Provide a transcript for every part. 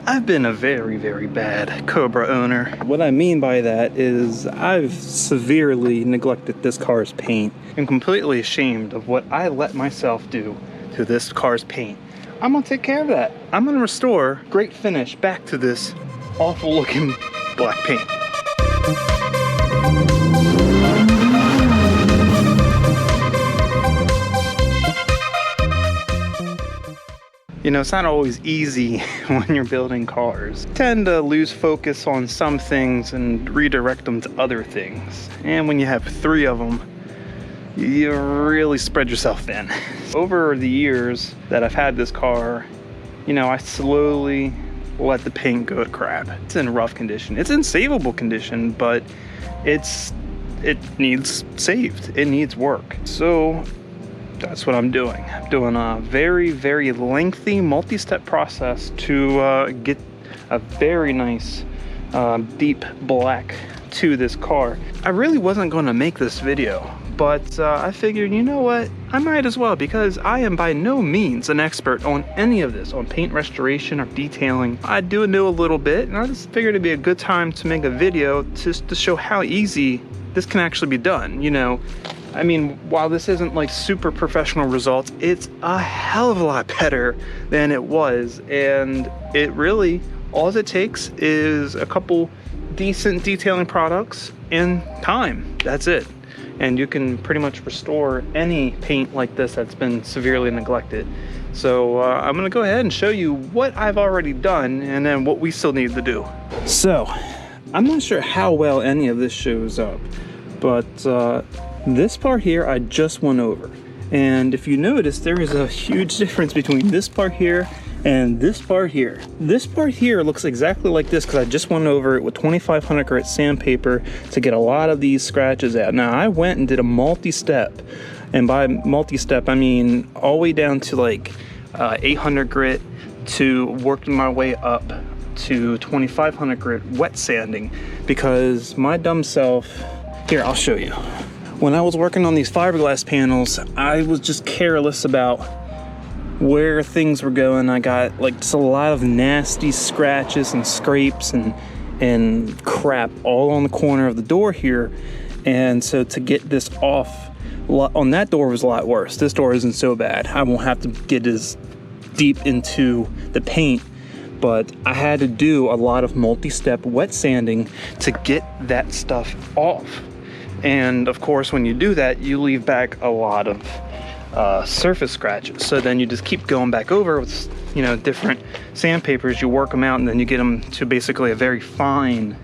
I've been a very, very bad Cobra owner. What I mean by that is I've severely neglected this car's paint. I'm completely ashamed of what I let myself do to this car's paint. I'm gonna take care of that. I'm gonna restore great finish back to this awful looking black paint. You know, it's not always easy when you're building cars. You tend to lose focus on some things and redirect them to other things. And when you have 3 of them, you really spread yourself thin. Over the years that I've had this car, you know, I slowly let the paint go to crap. It's in rough condition. It's in savable condition, but it needs saved. It needs work. So that's what I'm doing. I'm doing a very, very lengthy multi-step process to get a very nice deep black to this car. I really wasn't going to make this video, but I figured, you know what, I might as well, because I am by no means an expert on any of this, on paint restoration or detailing. I do know a little bit, and I just figured it'd be a good time to make a video just to show how easy this can actually be done. You know, I mean, while this isn't like super professional results, it's a hell of a lot better than it was. And it really, all it takes is a couple decent detailing products and time. That's it. And you can pretty much restore any paint like this that's been severely neglected. So I'm gonna go ahead and show you what I've already done and then what we still need to do. So I'm not sure how well any of this shows up, but this part here I just went over. And if you notice, there is a huge difference between this part here and this part here. This part here looks exactly like this because I just went over it with 2500 grit sandpaper to get a lot of these scratches out. Now I went and did a multi-step, and by multi-step I mean all the way down to like 800 grit to working my way up to 2500 grit wet sanding, because my dumb self, here I'll show you. When I was working on these fiberglass panels, I was just careless about where things were going. I got like just a lot of nasty scratches and scrapes and crap all on the corner of the door here. And so to get this off on that door was a lot worse. This door isn't so bad. I won't have to get as deep into the paint, but I had to do a lot of multi-step wet sanding to get that stuff off. And of course, when you do that, you leave back a lot of surface scratches. So then you just keep going back over with, you know, different sandpapers. You work them out, and then you get them to basically a very fine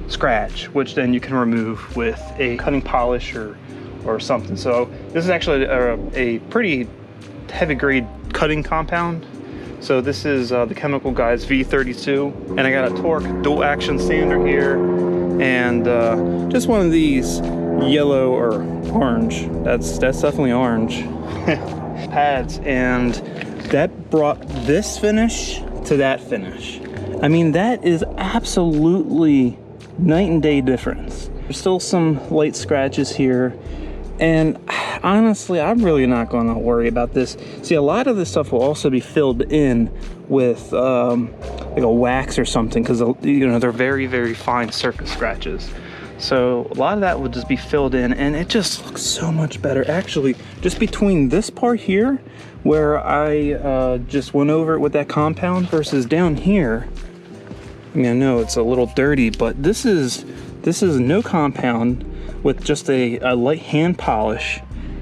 scratch, which then you can remove with a cutting polish or something. So this is actually a pretty heavy grade cutting compound. So this is the Chemical Guys V32, and I got a Torque dual action sander here, and just one of these yellow or orange, that's definitely orange, pads, and that brought this finish to that finish. I mean, that is absolutely night and day difference. There's still some light scratches here, and honestly, I'm really not going to worry about this. See, a lot of this stuff will also be filled in with like a wax or something, because, you know, they're very, very fine surface scratches. So a lot of that will just be filled in, and it just looks so much better. Actually, just between this part here, where I just went over it with that compound, versus down here, I mean, I know it's a little dirty, but this is no compound with just a light hand polish.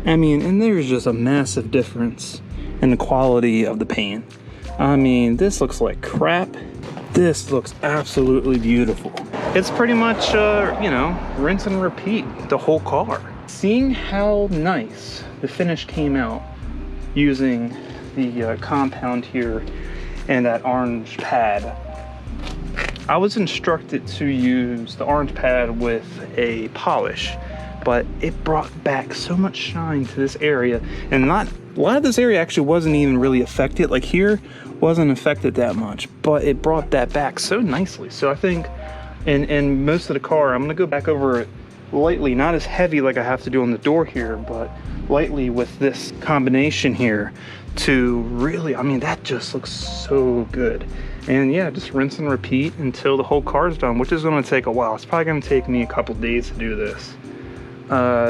I mean, and there's just a massive difference in the quality of the paint. I mean, this looks like crap. This looks absolutely beautiful. It's pretty much, you know, rinse and repeat the whole car. Seeing how nice the finish came out using the compound here and that orange pad, I was instructed to use the orange pad with a polish, but it brought back so much shine to this area, and a lot of this area actually wasn't even really affected. Like here wasn't affected that much, but it brought that back so nicely. So I think in most of the car, I'm gonna go back over it lightly, not as heavy like I have to do on the door here, but lightly with this combination here to really, I mean, that just looks so good. And yeah, just rinse and repeat until the whole car's done, which is going to take a while. It's probably going to take me a couple days to do this.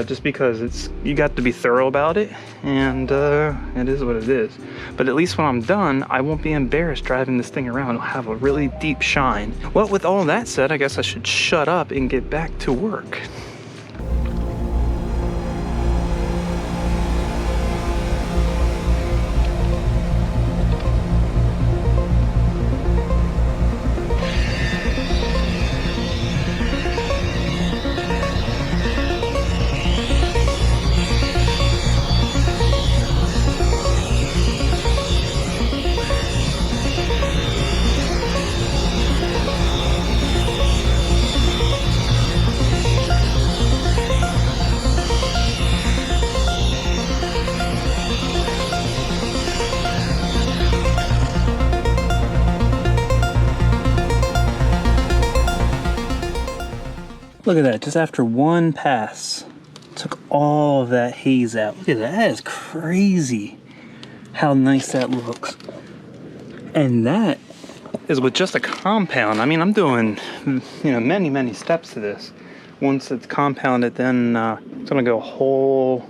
Just because you got to be thorough about it, and it is what it is. But at least when I'm done, I won't be embarrassed driving this thing around. It'll have a really deep shine. Well, with all that said, I guess I should shut up and get back to work. Look at that, just after one pass, took all of that haze out. Look at that, that is crazy how nice that looks. And that is with just a compound. I mean, I'm doing, many, many steps to this. Once it's compounded, then it's gonna go whole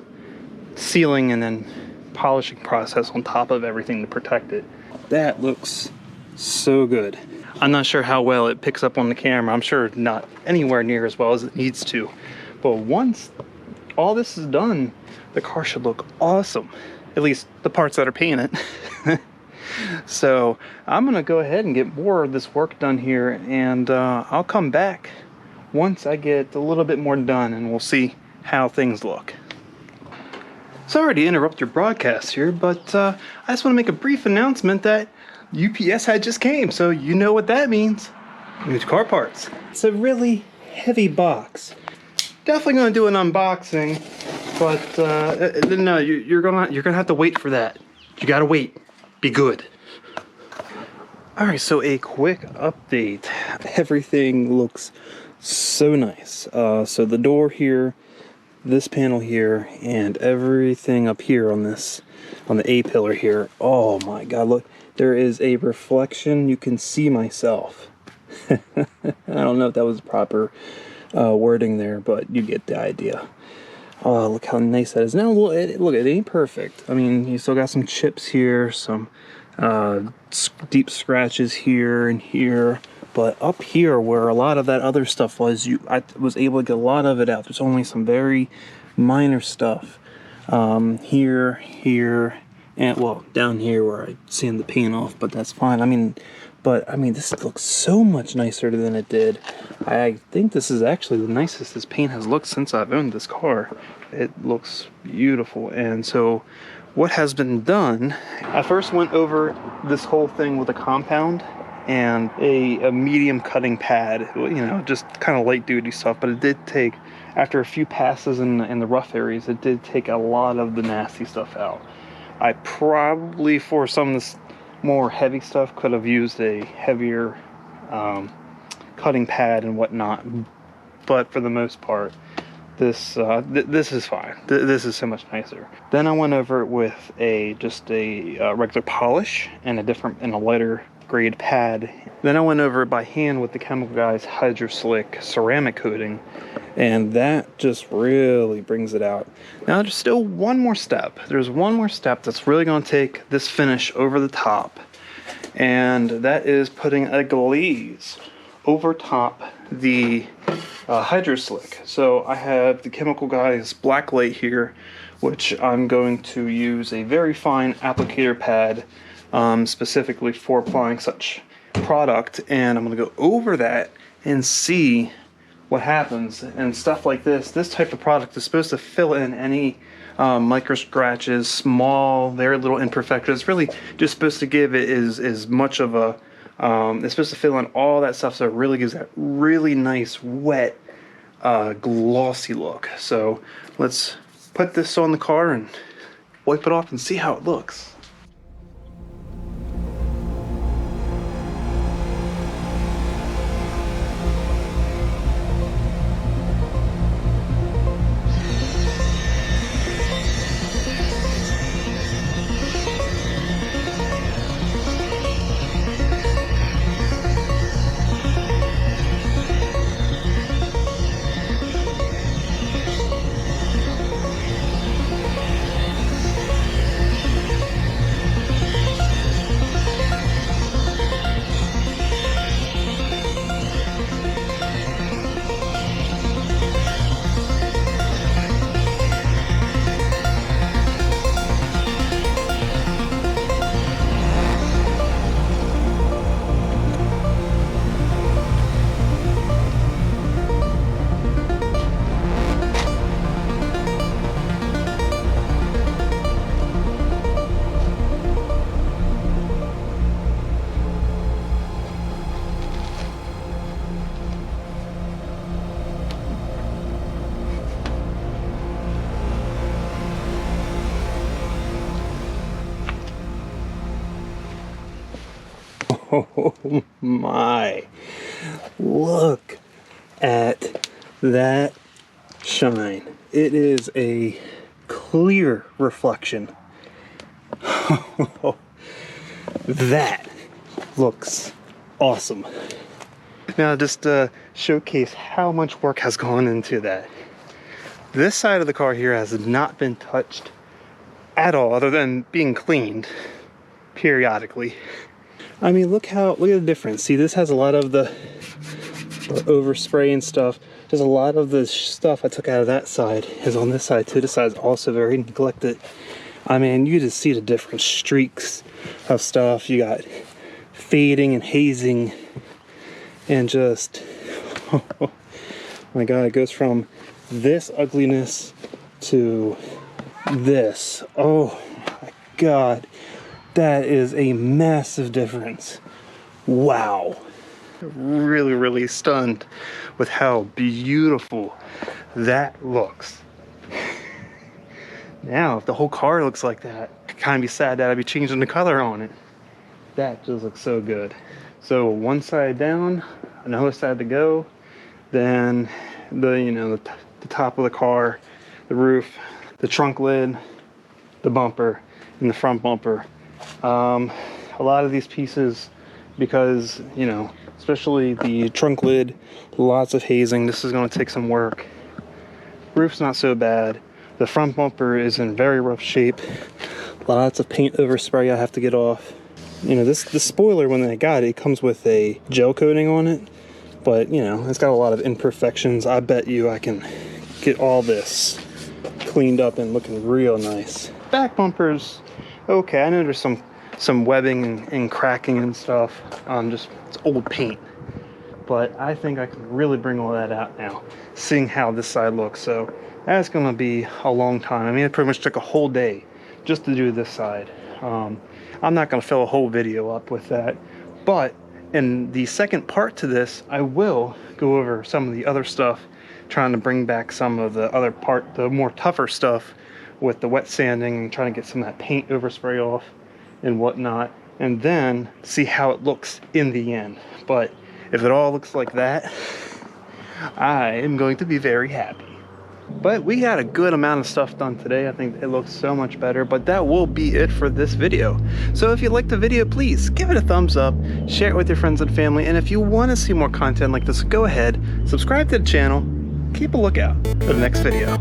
sealing and then polishing process on top of everything to protect it. That looks so good. I'm not sure how well it picks up on the camera. I'm sure not anywhere near as well as it needs to. But once all this is done, the car should look awesome. At least the parts that are painted. So I'm gonna go ahead and get more of this work done here, and I'll come back once I get a little bit more done, and we'll see how things look. Sorry to interrupt your broadcast here, but I just want to make a brief announcement that UPS had just came, so you know what that means. New car parts. It's a really heavy box. Definitely gonna do an unboxing, but no, you're gonna have to wait for that. You gotta wait. Be good. All right, so a quick update. Everything looks so nice. So the door here, this panel here, and everything up here on the A pillar here. Oh my God, look. There is a reflection. You can see myself. I don't know if that was proper wording there, but you get the idea. Oh, look how nice that is. Now, look, it ain't perfect. I mean, you still got some chips here, some deep scratches here and here. But up here, where a lot of that other stuff was, I was able to get a lot of it out. There's only some very minor stuff. Here, and well, down here where I sand the paint off, but that's fine. I mean, this looks so much nicer than it did. I think this is actually the nicest this paint has looked since I've owned this car. It looks beautiful. And so what has been done, I first went over this whole thing with a compound and a medium cutting pad, just kind of light duty stuff, but it did take, after a few passes in the rough areas, it did take a lot of the nasty stuff out. I probably, for some of this more heavy stuff, could have used a heavier cutting pad and whatnot, but for the most part, this is fine. This is so much nicer. Then I went over it with just a regular polish and a lighter grade pad. Then I went over it by hand with the Chemical Guys Hydro Slick ceramic coating, and that just really brings it out. Now there's still one more step. There's one more step that's really going to take this finish over the top, and that is putting a glaze over top the Hydro Slick. So I have the Chemical Guys Black Light here, which I'm going to use a very fine applicator pad specifically for applying such product, and I'm going to go over that and see what happens. And stuff like this type of product is supposed to fill in any micro scratches, small, very little imperfections. It's really just supposed to give it as much of a it's supposed to fill in all that stuff, so it really gives that really nice wet glossy look. So let's put this on the car and wipe it off and see how it looks. Oh my. Look at that shine. It is a clear reflection. That looks awesome. Now just to showcase how much work has gone into that. This side of the car here has not been touched at all, other than being cleaned periodically. I mean, look at the difference. See, this has a lot of the overspray and stuff. There's a lot of the stuff I took out of that side is on this side too. This side is also very neglected. I mean, you just see the different streaks of stuff. You got fading and hazing and just, oh my God, it goes from this ugliness to this. Oh my God, that is a massive difference. Wow. Really stunned with how beautiful that looks. Now, if the whole car looks like that, I'd kind of be sad that I'd be changing the color on it. That just looks so good. So one side down, another side to go, then the top of the car, the roof, the trunk lid, the bumper, and the front bumper. A lot of these pieces, because especially the trunk lid, lots of hazing. This is going to take some work. Roof's not so bad. The front bumper is in very rough shape. Lots of paint overspray I have to get off. The spoiler, when I got it, it comes with a gel coating on it, but it's got a lot of imperfections. I bet you I can get all this cleaned up and looking real nice. Back bumpers, okay. I know there's some webbing and cracking and stuff. Just it's old paint, but I think I can really bring all that out now, seeing how this side looks. So that's gonna be a long time. I mean, it pretty much took a whole day just to do this side. I'm not gonna fill a whole video up with that, but in the second part to this, I will go over some of the other stuff, trying to bring back some of the other the more tougher stuff with the wet sanding and trying to get some of that paint overspray off and whatnot, and then see how it looks in the end. But if it all looks like that, I am going to be very happy. But we had a good amount of stuff done today. I think it looks so much better, but that will be it for this video. So if you liked the video, please give it a thumbs up, share it with your friends and family, and if you want to see more content like this, go ahead, subscribe to the channel, keep a lookout for the next video.